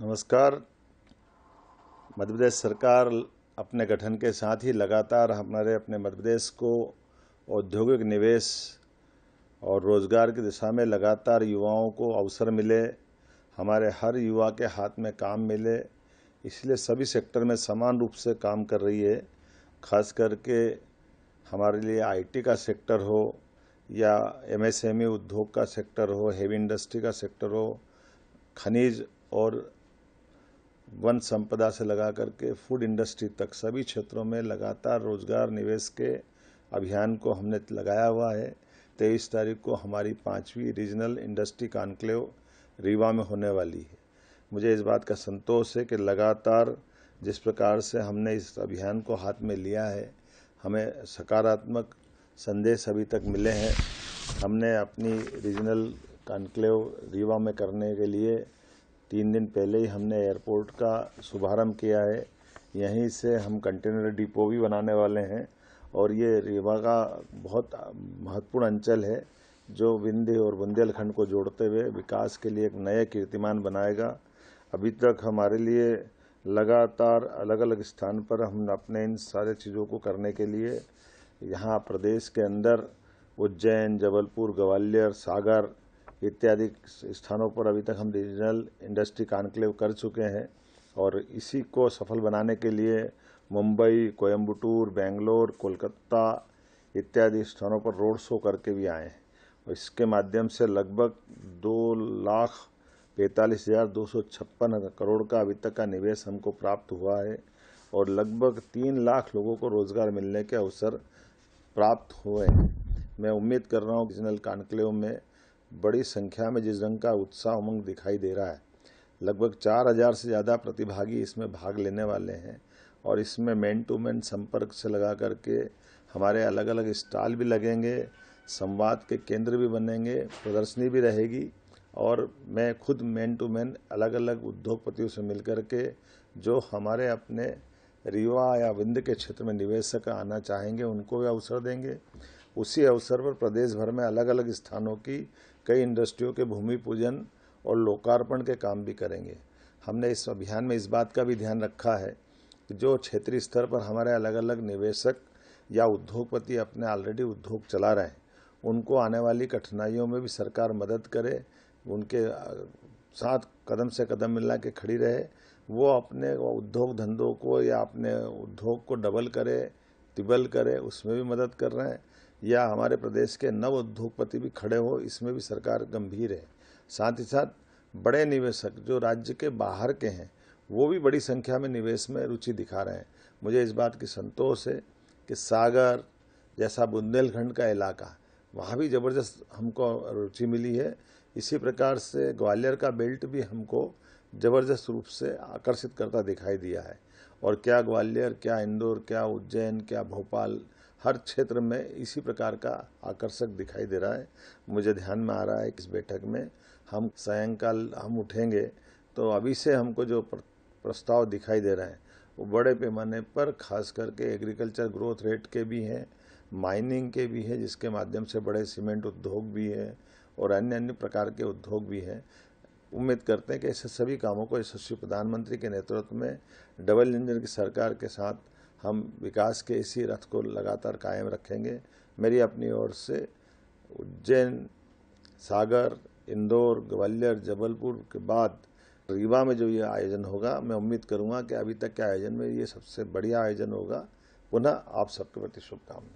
नमस्कार। मध्य प्रदेश सरकार अपने गठन के साथ ही लगातार अपने मध्य प्रदेश को औद्योगिक निवेश और रोजगार की दिशा में लगातार युवाओं को अवसर मिले, हमारे हर युवा के हाथ में काम मिले, इसलिए सभी सेक्टर में समान रूप से काम कर रही है। खास करके हमारे लिए आईटी का सेक्टर हो या एमएसएमई उद्योग का सेक्टर हो, हेवी इंडस्ट्री का सेक्टर हो, खनिज और वन संपदा से लगा करके फूड इंडस्ट्री तक सभी क्षेत्रों में लगातार रोजगार निवेश के अभियान को हमने लगाया हुआ है। 23 तारीख को हमारी 5वीं रीजनल इंडस्ट्री कॉन्क्लेव रीवा में होने वाली है। मुझे इस बात का संतोष है कि लगातार जिस प्रकार से हमने इस अभियान को हाथ में लिया है, हमें सकारात्मक संदेश अभी तक मिले हैं। हमने अपनी रीजनल कॉन्क्लेव रीवा में करने के लिए 3 दिन पहले ही हमने एयरपोर्ट का शुभारंभ किया है। यहीं से हम कंटेनर डिपो भी बनाने वाले हैं और ये रीवा का बहुत महत्वपूर्ण अंचल है जो विंध्य और बुंदेलखंड को जोड़ते हुए विकास के लिए एक नए कीर्तिमान बनाएगा। अभी तक हमारे लिए लगातार अलग अलग स्थान पर हम अपने इन सारे चीज़ों को करने के लिए यहाँ प्रदेश के अंदर उज्जैन, जबलपुर, ग्वालियर, सागर इत्यादि स्थानों पर अभी तक हम रीजनल इंडस्ट्री कॉन्क्लेव कर चुके हैं और इसी को सफल बनाने के लिए मुंबई, कोयम्बटूर, बेंगलोर, कोलकाता इत्यादि स्थानों पर रोड शो करके भी आए हैं और इसके माध्यम से लगभग 2,45,256 करोड़ का अभी तक का निवेश हमको प्राप्त हुआ है और लगभग 3 लाख लोगों को रोजगार मिलने के अवसर प्राप्त हुए हैं। मैं उम्मीद कर रहा हूँ रीजनल कॉन्क्लेव में बड़ी संख्या में जिस रंग का उत्साह उमंग दिखाई दे रहा है, लगभग 4,000 से ज़्यादा प्रतिभागी इसमें भाग लेने वाले हैं और इसमें मैन टू मैन संपर्क से लगा करके हमारे अलग अलग स्टॉल भी लगेंगे, संवाद के केंद्र भी बनेंगे, प्रदर्शनी भी रहेगी और मैं खुद मैन टू मैन अलग अलग उद्योगपतियों से मिलकर के जो हमारे अपने रीवा या विंध्य के क्षेत्र में निवेशक आना चाहेंगे उनको भी अवसर देंगे। उसी अवसर पर प्रदेश भर में अलग अलग स्थानों की कई इंडस्ट्रियों के भूमि पूजन और लोकार्पण के काम भी करेंगे। हमने इस अभियान में इस बात का भी ध्यान रखा है कि जो क्षेत्रीय स्तर पर हमारे अलग अलग निवेशक या उद्योगपति अपने ऑलरेडी उद्योग चला रहे हैं, उनको आने वाली कठिनाइयों में भी सरकार मदद करे, उनके साथ कदम से कदम मिला के खड़ी रहे, वो अपने उद्योग धंधों को या अपने उद्योग को डबल करे, तिबल करे, उसमें भी मदद कर रहे हैं या हमारे प्रदेश के नव उद्योगपति भी खड़े हो, इसमें भी सरकार गंभीर है। साथ ही साथ बड़े निवेशक जो राज्य के बाहर के हैं वो भी बड़ी संख्या में निवेश में रुचि दिखा रहे हैं। मुझे इस बात की संतोष है कि सागर जैसा बुंदेलखंड का इलाका, वहाँ भी ज़बरदस्त हमको रुचि मिली है। इसी प्रकार से ग्वालियर का बेल्ट भी हमको ज़बरदस्त रूप से आकर्षित करता दिखाई दिया है और क्या ग्वालियर, क्या इंदौर, क्या उज्जैन, क्या भोपाल, हर क्षेत्र में इसी प्रकार का आकर्षक दिखाई दे रहा है। मुझे ध्यान में आ रहा है कि इस बैठक में हम सायंकाल हम उठेंगे तो अभी से हमको जो प्रस्ताव दिखाई दे रहे हैं वो बड़े पैमाने पर खास करके एग्रीकल्चर ग्रोथ रेट के भी हैं, माइनिंग के भी हैं, जिसके माध्यम से बड़े सीमेंट उद्योग भी हैं और अन्य अन्य प्रकार के उद्योग भी हैं। उम्मीद करते हैं कि ऐसे सभी कामों को यशस्वी प्रधानमंत्री के नेतृत्व में डबल इंजन की सरकार के साथ हम विकास के इसी रथ को लगातार कायम रखेंगे। मेरी अपनी ओर से उज्जैन, सागर, इंदौर, ग्वालियर, जबलपुर के बाद रीवा में जो ये आयोजन होगा, मैं उम्मीद करूंगा कि अभी तक के आयोजन में ये सबसे बढ़िया आयोजन होगा। पुनः आप सबके प्रति शुभकामनाएं।